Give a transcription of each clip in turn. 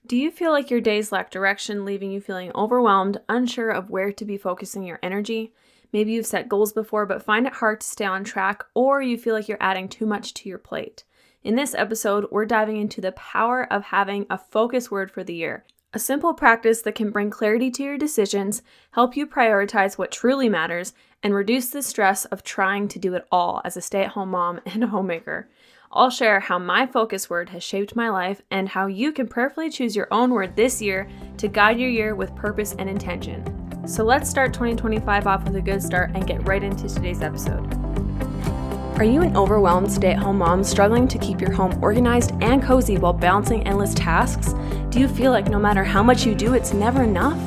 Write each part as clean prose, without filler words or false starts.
Do you feel like your days lack direction, leaving you feeling overwhelmed, unsure of where to be focusing your energy? Maybe you've set goals before but find it hard to stay on track, or you feel like you're adding too much to your plate. In this episode, we're diving into the power of having a focus word for the year, a simple practice that can bring clarity to your decisions, help you prioritize what truly matters, and reduce the stress of trying to do it all as a stay-at-home mom and a homemaker. I'll share how my focus word has shaped my life and how you can prayerfully choose your own word this year to guide your year with purpose and intention. So let's start 2025 off with a good start and get right into today's episode. Are you an overwhelmed stay-at-home mom struggling to keep your home organized and cozy while balancing endless tasks? Do you feel like no matter how much you do, it's never enough?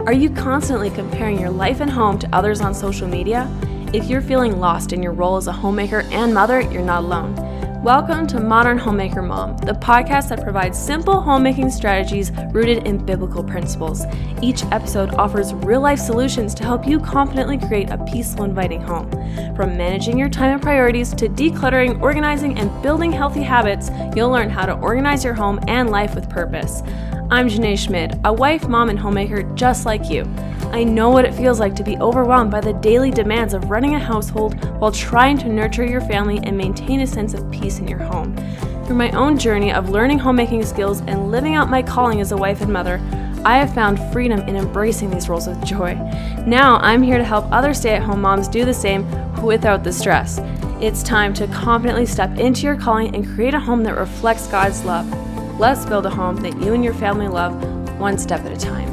Are you constantly comparing your life and home to others on social media? If you're feeling lost in your role as a homemaker and mother, you're not alone. Welcome to Modern Homemaker Mom, the podcast that provides simple homemaking strategies rooted in biblical principles. Each episode offers real-life solutions to help you confidently create a peaceful, inviting home. From managing your time and priorities to decluttering, organizing, and building healthy habits, you'll learn how to organize your home and life with purpose. I'm Jynae, a wife, mom, and homemaker just like you. I know what it feels like to be overwhelmed by the daily demands of running a household while trying to nurture your family and maintain a sense of peace in your home. Through my own journey of learning homemaking skills and living out my calling as a wife and mother, I have found freedom in embracing these roles with joy. Now I'm here to help other stay-at-home moms do the same without the stress. It's time to confidently step into your calling and create a home that reflects God's love. Let's build a home that you and your family love, one step at a time.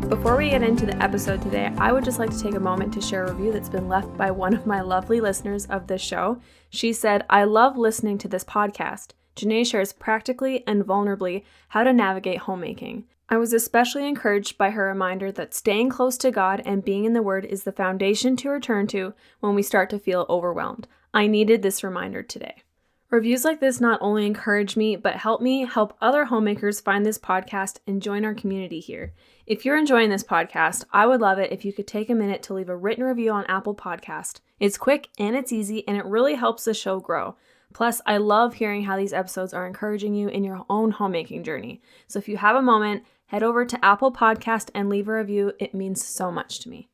Before we get into the episode today, I would just like to take a moment to share a review that's been left by one of my lovely listeners of this show. She said, "I love listening to this podcast. Jynae shares practically and vulnerably how to navigate homemaking. I was especially encouraged by her reminder that staying close to God and being in the Word is the foundation to return to when we start to feel overwhelmed. I needed this reminder today." Reviews like this not only encourage me, but help me help other homemakers find this podcast and join our community here. If you're enjoying this podcast, I would love it if you could take a minute to leave a written review on Apple Podcast. It's quick and it's easy, and it really helps the show grow. Plus, I love hearing how these episodes are encouraging you in your own homemaking journey. So if you have a moment, head over to Apple Podcast and leave a review. It means so much to me.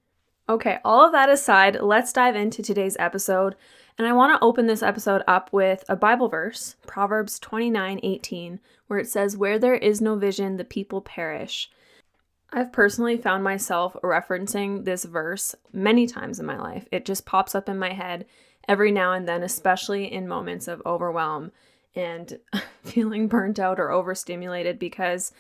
Okay, all of that aside, let's dive into today's episode. And I want to open this episode up with a Bible verse, Proverbs 29:18, where it says, "Where there is no vision, the people perish." I've personally found myself referencing this verse many times in my life. It just pops up in my head every now and then, especially in moments of overwhelm and feeling burnt out or overstimulated, because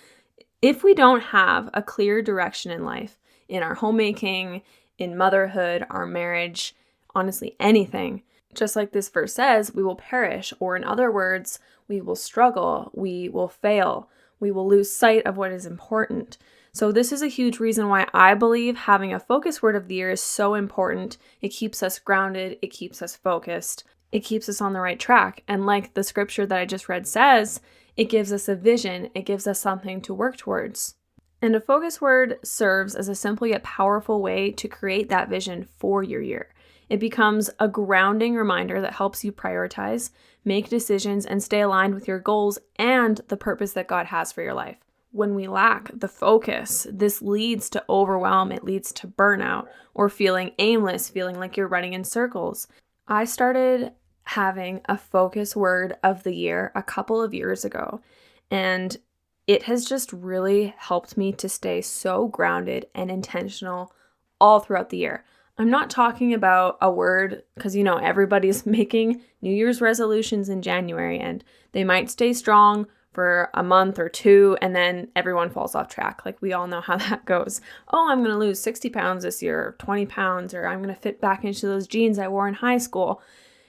if we don't have a clear direction in life, in our homemaking, in motherhood, our marriage, honestly, anything, just like this verse says, we will perish, or in other words, we will struggle, we will fail, we will lose sight of what is important. So this is a huge reason why I believe having a focus word of the year is so important. It keeps us grounded, it keeps us focused, it keeps us on the right track. And like the scripture that I just read says, it gives us a vision, it gives us something to work towards. And a focus word serves as a simple yet powerful way to create that vision for your year. It becomes a grounding reminder that helps you prioritize, make decisions, and stay aligned with your goals and the purpose that God has for your life. When we lack the focus, this leads to overwhelm, it leads to burnout, or feeling aimless, feeling like you're running in circles. I started having a focus word of the year a couple of years ago, and it has just really helped me to stay so grounded and intentional all throughout the year. I'm not talking about a word because, everybody's making New Year's resolutions in January, and they might stay strong for a month or two, and then everyone falls off track. Like, we all know how that goes. Oh, I'm going to lose 60 pounds this year, or 20 pounds, or I'm going to fit back into those jeans I wore in high school.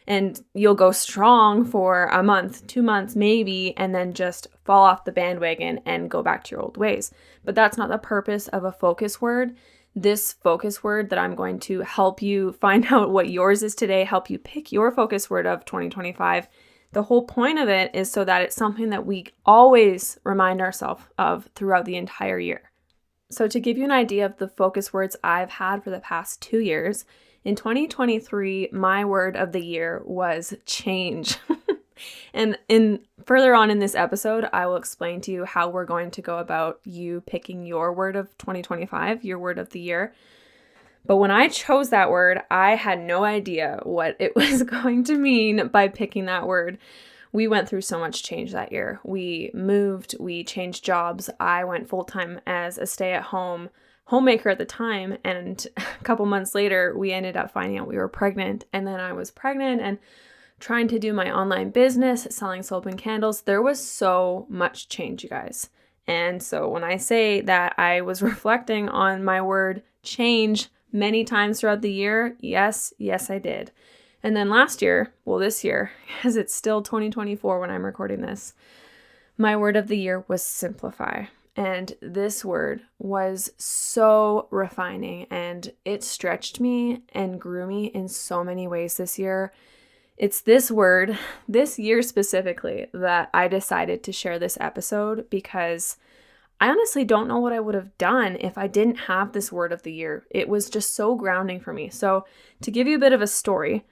And you'll go strong for a month, 2 months, maybe, and then just fall off the bandwagon and go back to your old ways. But that's not the purpose of a focus word. This focus word that I'm going to help you find out what yours is today, help you pick your focus word of 2025. The whole point of it is so that it's something that we always remind ourselves of throughout the entire year. So to give you an idea of the focus words I've had for the past 2 years, in 2023, my word of the year was change. And further on in this episode, I will explain to you how we're going to go about you picking your word of 2025, your word of the year. But when I chose that word, I had no idea what it was going to mean by picking that word. We went through so much change that year. We moved, we changed jobs. I went full-time as a stay-at-home homemaker at the time, and a couple months later, we ended up finding out we were pregnant, and then I was pregnant and trying to do my online business, selling soap and candles. There was so much change, you guys. And so when I say that I was reflecting on my word change many times throughout the year, yes, I did. And then last year, this year, because it's still 2024 when I'm recording this, my word of the year was simplify. And this word was so refining, and it stretched me and grew me in so many ways this year. It's this word, this year specifically, that I decided to share this episode because I honestly don't know what I would have done if I didn't have this word of the year. It was just so grounding for me. So to give you a bit of a story,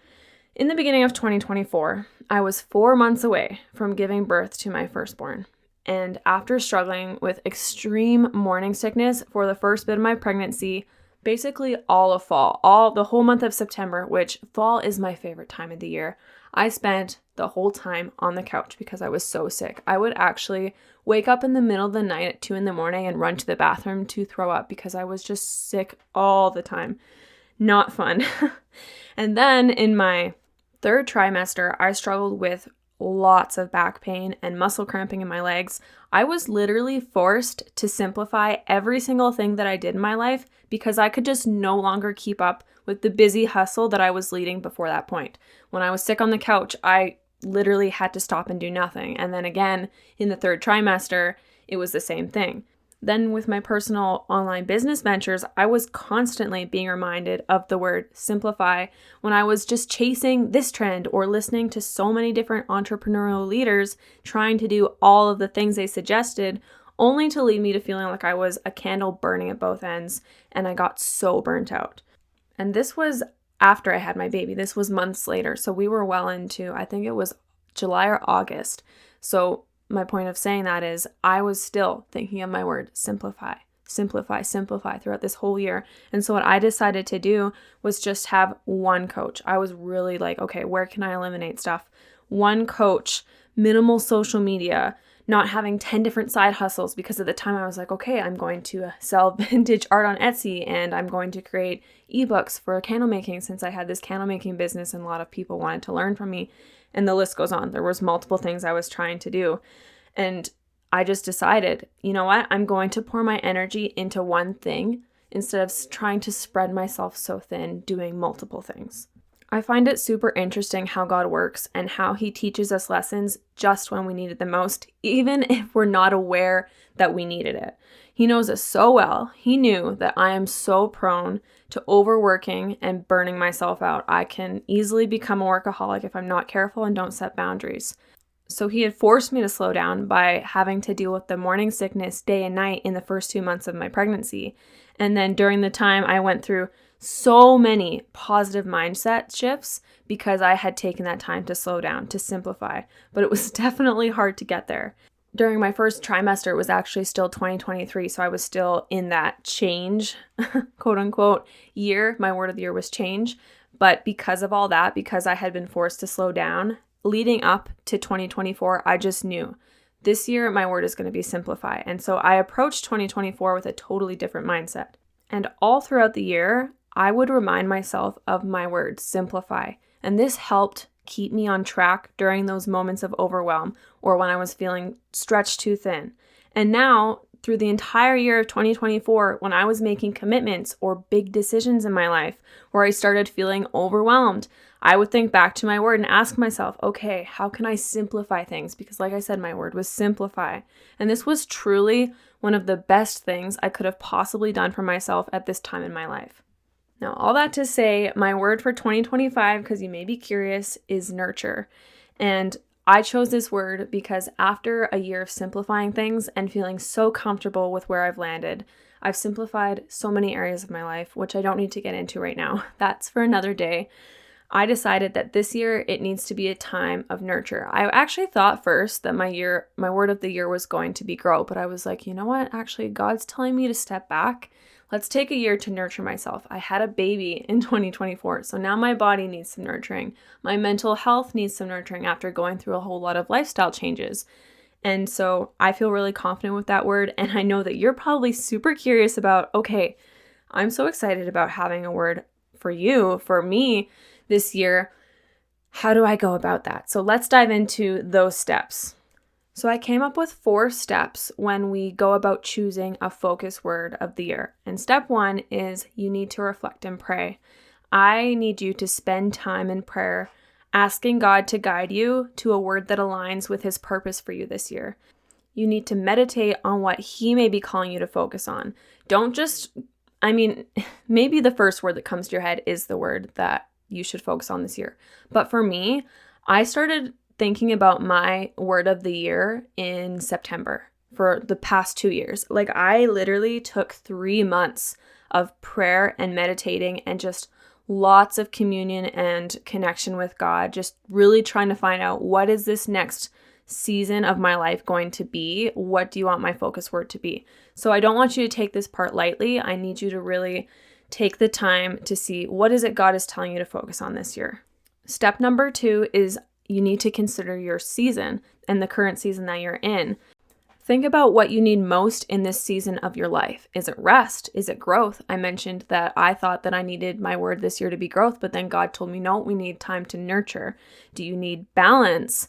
in the beginning of 2024, I was 4 months away from giving birth to my firstborn. And after struggling with extreme morning sickness for the first bit of my pregnancy, basically all of fall, the whole month of September, which fall is my favorite time of the year, I spent the whole time on the couch because I was so sick. I would actually wake up in the middle of the night at 2 a.m. and run to the bathroom to throw up because I was just sick all the time. Not fun. And then in my third trimester, I struggled with lots of back pain and muscle cramping in my legs. I was literally forced to simplify every single thing that I did in my life because I could just no longer keep up with the busy hustle that I was leading before that point. When I was sick on the couch, I literally had to stop and do nothing. And then again, in the third trimester, it was the same thing. Then with my personal online business ventures, I was constantly being reminded of the word simplify when I was just chasing this trend or listening to so many different entrepreneurial leaders trying to do all of the things they suggested, only to lead me to feeling like I was a candle burning at both ends, and I got so burnt out. And this was after I had my baby. This was months later, so we were well into, I think it was July or August. So my point of saying that is I was still thinking of my word simplify throughout this whole year. And so what I decided to do was just have one coach. I was really like, okay, where can I eliminate stuff? One coach, minimal social media, not having 10 different side hustles, because at the time I was like, okay, I'm going to sell vintage art on Etsy and I'm going to create ebooks for candle making since I had this candle making business and a lot of people wanted to learn from me. And the list goes on. There was multiple things I was trying to do. And I just decided, you know what? I'm going to pour my energy into one thing instead of trying to spread myself so thin doing multiple things. I find it super interesting how God works and how he teaches us lessons just when we need it the most, even if we're not aware that we needed it. He knows us so well. He knew that I am so prone to overworking and burning myself out. I can easily become a workaholic if I'm not careful and don't set boundaries. So he had forced me to slow down by having to deal with the morning sickness day and night in the first 2 months of my pregnancy. And then during the time I went through so many positive mindset shifts because I had taken that time to slow down, to simplify. But it was definitely hard to get there. During my first trimester, it was actually still 2023, so I was still in that change, quote unquote, year. My word of the year was change. But because of all that, because I had been forced to slow down, leading up to 2024, I just knew this year my word is going to be simplify. And so I approached 2024 with a totally different mindset. And all throughout the year, I would remind myself of my word, simplify. And this helped keep me on track during those moments of overwhelm or when I was feeling stretched too thin. And now, through the entire year of 2024, when I was making commitments or big decisions in my life where I started feeling overwhelmed, I would think back to my word and ask myself, okay, how can I simplify things? Because like I said, my word was simplify. And this was truly one of the best things I could have possibly done for myself at this time in my life. Now, all that to say, my word for 2025, because you may be curious, is nurture. And I chose this word because after a year of simplifying things and feeling so comfortable with where I've landed, I've simplified so many areas of my life, which I don't need to get into right now. That's for another day. I decided that this year it needs to be a time of nurture. I actually thought first that my word of the year was going to be grow, but I was like, you know what? Actually, God's telling me to step back. Let's take a year to nurture myself. I had a baby in 2024, so now my body needs some nurturing. My mental health needs some nurturing after going through a whole lot of lifestyle changes. And so I feel really confident with that word, and I know that you're probably super curious about, okay, I'm so excited about having a word for you, for me, this year. How do I go about that? So let's dive into those steps. So I came up with 4 steps when we go about choosing a focus word of the year. And step 1 is you need to reflect and pray. I need you to spend time in prayer, asking God to guide you to a word that aligns with his purpose for you this year. You need to meditate on what he may be calling you to focus on. Don't just, maybe the first word that comes to your head is the word that you should focus on this year. But for me, I started thinking about my word of the year in September for the past 2 years. Like, I literally took 3 months of prayer and meditating and just lots of communion and connection with God, just really trying to find out, what is this next season of my life going to be? What do you want my focus word to be? So I don't want you to take this part lightly. I need you to really take the time to see, what is it God is telling you to focus on this year. Step number 2 is you need to consider your season and the current season that you're in. Think about what you need most in this season of your life. Is it rest? Is it growth? I mentioned that I thought that I needed my word this year to be growth, but then God told me, no, we need time to nurture. Do you need balance?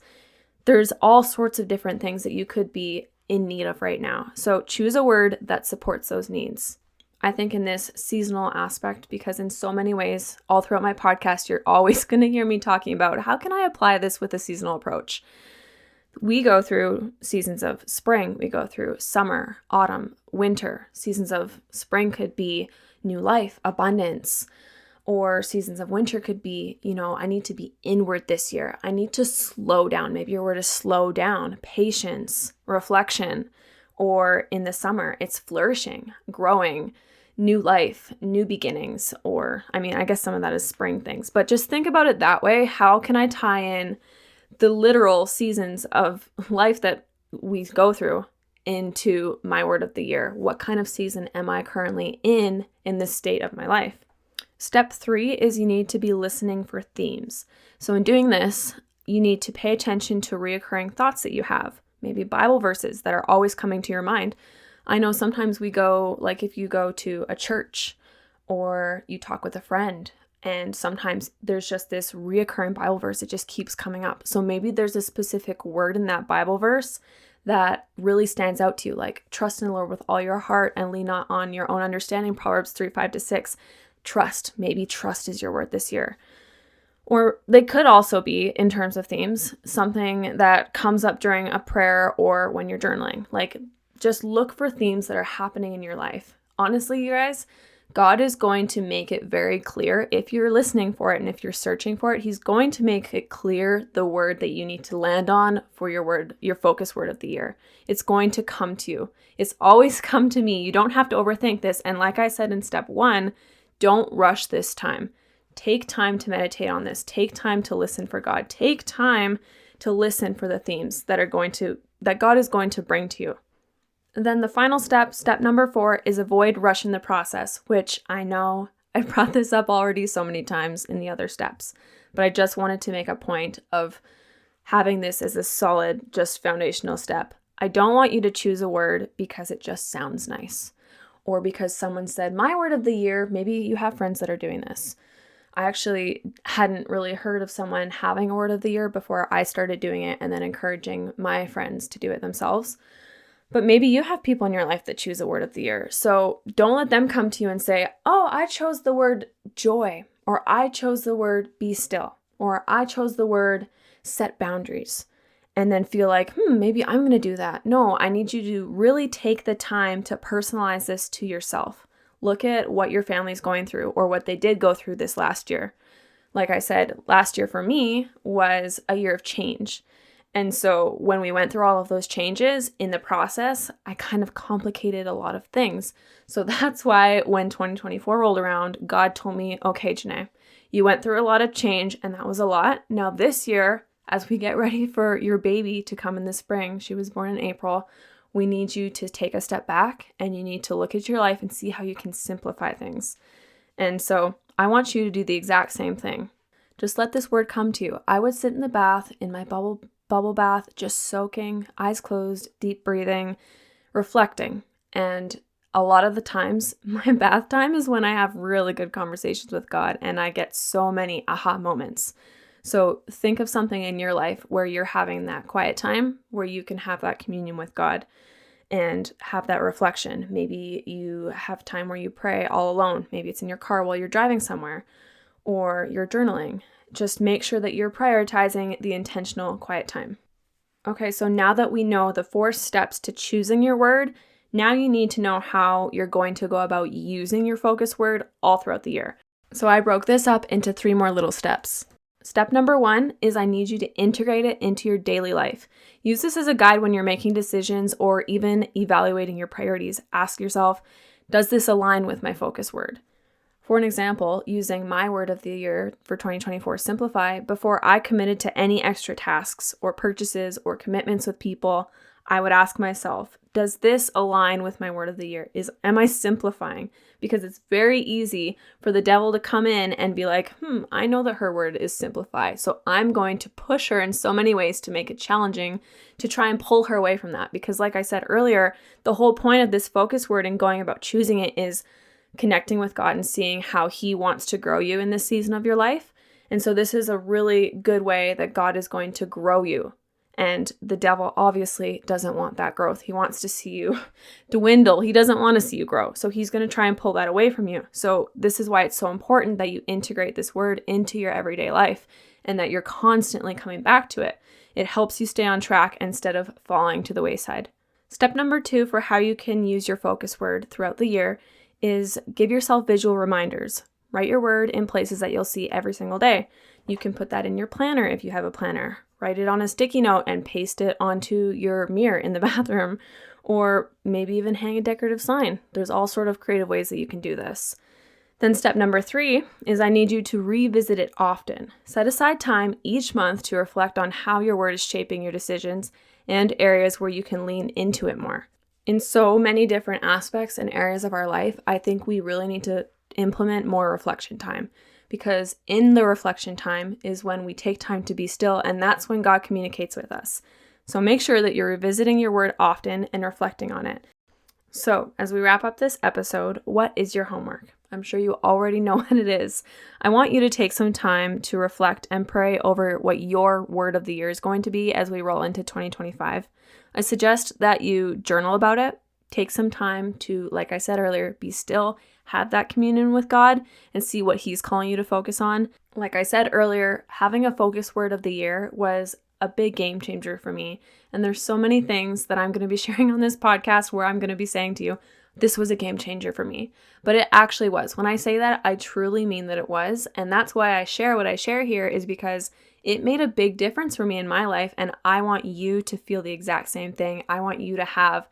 There's all sorts of different things that you could be in need of right now. So choose a word that supports those needs. I think in this seasonal aspect, because in so many ways, all throughout my podcast, you're always going to hear me talking about how can I apply this with a seasonal approach. We go through seasons of spring, we go through summer, autumn, winter. Seasons of spring could be new life, abundance, or seasons of winter could be, I need to be inward this year. I need to slow down. Maybe your word is slow down, patience, reflection. Or in the summer, it's flourishing, growing, new life, new beginnings. Or, I guess some of that is spring things. But just think about it that way. How can I tie in the literal seasons of life that we go through into my word of the year? What kind of season am I currently in this state of my life? Step 3 is you need to be listening for themes. So in doing this, you need to pay attention to reoccurring thoughts that you have, maybe Bible verses that are always coming to your mind. I know sometimes we go, like if you go to a church or you talk with a friend, and sometimes there's just this reoccurring Bible verse that just keeps coming up. So maybe there's a specific word in that Bible verse that really stands out to you, like trust in the Lord with all your heart and lean not on your own understanding, Proverbs 3:5-6. Trust, maybe trust is your word this year. Or they could also be, in terms of themes, something that comes up during a prayer or when you're journaling. Like, just look for themes that are happening in your life. Honestly, you guys, God is going to make it very clear. If you're listening for it and if you're searching for it, he's going to make it clear the word that you need to land on for your word, your focus word of the year. It's going to come to you. It's always come to me. You don't have to overthink this. And like I said in step 1, don't rush this time. Take time to meditate on this. Take time to listen for God. Take time to listen for the themes that God is going to bring to you. And then the final step number 4, is avoid rushing the process, which I know I brought this up already so many times in the other steps, but I just wanted to make a point of having this as a solid, just foundational step. I don't want you to choose a word because it just sounds nice, or because someone said, my word of the year. Maybe you have friends that are doing this. I actually hadn't really heard of someone having a word of the year before I started doing it and then encouraging my friends to do it themselves. But maybe you have people in your life that choose a word of the year. So don't let them come to you and say, oh, I chose the word joy, or I chose the word be still, or I chose the word set boundaries, and then feel like, maybe I'm going to do that. No, I need you to really take the time to personalize this to yourself. Look at what your family's going through or what they did go through this last year. Like I said, last year for me was a year of change. And so when we went through all of those changes in the process, I kind of complicated a lot of things. So that's why when 2024 rolled around, God told me, okay, Jynae, You went through a lot of change, and that was a lot. Now this year, as we get ready for your baby to come in the spring, she was born in April, we need you to take a step back and you need to look at your life and see how you can simplify things. And so I want you to do the exact same thing. Just let this word come to you. I would sit in the bath, in my bubble bath, just soaking, eyes closed, deep breathing, reflecting. And a lot of the times, my bath time is when I have really good conversations with God and I get so many aha moments. So think of something in your life where you're having that quiet time, where you can have that communion with God and have that reflection. Maybe you have time where you pray all alone. Maybe it's in your car while you're driving somewhere, or you're journaling. Just make sure that you're prioritizing the intentional quiet time. Okay, so now that we know the 4 steps to choosing your word, now you need to know how you're going to go about using your focus word all throughout the year. So I broke this up into 3 more little steps. Step number 1 is I need you to integrate it into your daily life. Use this as a guide when you're making decisions or even evaluating your priorities. Ask yourself, does this align with my focus word? For an example, using my word of the year for 2024, simplify, before I committed to any extra tasks or purchases or commitments with people, I would ask myself, does this align with my word of the year? Am I simplifying? Because it's very easy for the devil to come in and be like, I know that her word is simplify. So I'm going to push her in so many ways to make it challenging to try and pull her away from that. Because like I said earlier, the whole point of this focus word and going about choosing it is connecting with God and seeing how He wants to grow you in this season of your life. And so this is a really good way that God is going to grow you. And the devil obviously doesn't want that growth. He wants to see you dwindle. He doesn't want to see you grow. So he's going to try and pull that away from you. So this is why it's so important that you integrate this word into your everyday life and that you're constantly coming back to it. It helps you stay on track instead of falling to the wayside. Step number 2 for how you can use your focus word throughout the year is give yourself visual reminders. Write your word in places that you'll see every single day. You can put that in your planner if you have a planner. Write it on a sticky note and paste it onto your mirror in the bathroom, or maybe even hang a decorative sign. There's all sort of creative ways that you can do this. Then step number 3 is I need you to revisit it often. Set aside time each month to reflect on how your word is shaping your decisions and areas where you can lean into it more. In so many different aspects and areas of our life, I think we really need to implement more reflection time. Because in the reflection time is when we take time to be still, and that's when God communicates with us. So make sure that you're revisiting your word often and reflecting on it. So as we wrap up this episode, what is your homework? I'm sure you already know what it is. I want you to take some time to reflect and pray over what your word of the year is going to be as we roll into 2025. I suggest that you journal about it. Take some time to, like I said earlier, be still, have that communion with God, and see what He's calling you to focus on. Like I said earlier, having a focus word of the year was a big game changer for me. And there's so many things that I'm going to be sharing on this podcast where I'm going to be saying to you, this was a game changer for me. But it actually was. When I say that, I truly mean that it was. And that's why I share what I share here, is because it made a big difference for me in my life. And I want you to feel the exact same thing. I want you to have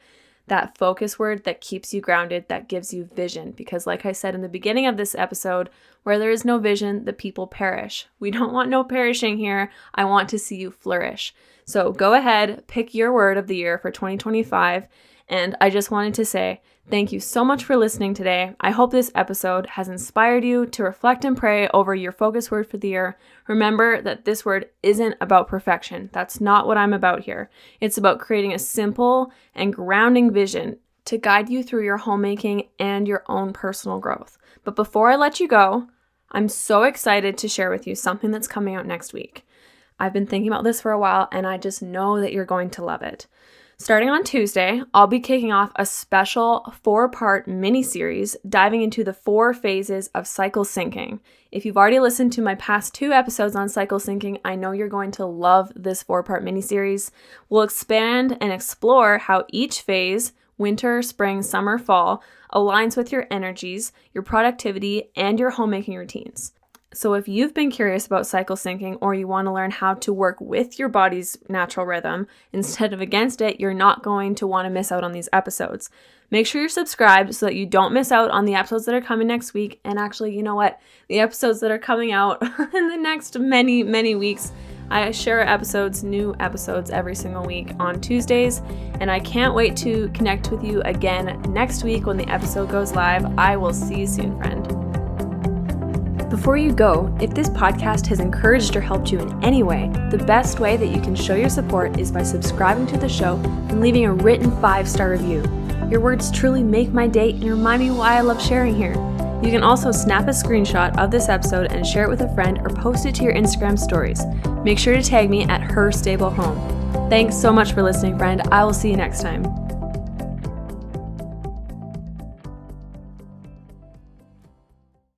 that focus word that keeps you grounded, that gives you vision. Because like I said in the beginning of this episode, where there is no vision, the people perish. We don't want no perishing here. I want to see you flourish. So go ahead, pick your word of the year for 2025. And I just wanted to say thank you so much for listening today. I hope this episode has inspired you to reflect and pray over your focus word for the year. Remember that this word isn't about perfection. That's not what I'm about here. It's about creating a simple and grounding vision to guide you through your homemaking and your own personal growth. But before I let you go, I'm so excited to share with you something that's coming out next week. I've been thinking about this for a while, and I just know that you're going to love it. Starting on Tuesday, I'll be kicking off a special 4-part mini-series diving into the 4 phases of cycle syncing. If you've already listened to my past 2 episodes on cycle syncing, I know you're going to love this 4-part mini-series. We'll expand and explore how each phase, winter, spring, summer, fall, aligns with your energies, your productivity, and your homemaking routines. So if you've been curious about cycle syncing, or you want to learn how to work with your body's natural rhythm instead of against it, you're not going to want to miss out on these episodes. Make sure you're subscribed so that you don't miss out on the episodes that are coming next week. And actually, you know what? The episodes that are coming out in the next many, many weeks. I share new episodes every single week on Tuesdays, and I can't wait to connect with you again next week when the episode goes live. I will see you soon, friend. Before you go, if this podcast has encouraged or helped you in any way, the best way that you can show your support is by subscribing to the show and leaving a written 5-star review. Your words truly make my day and remind me why I love sharing here. You can also snap a screenshot of this episode and share it with a friend or post it to your Instagram stories. Make sure to tag me at @HerStableHome. Thanks so much for listening, friend. I will see you next time.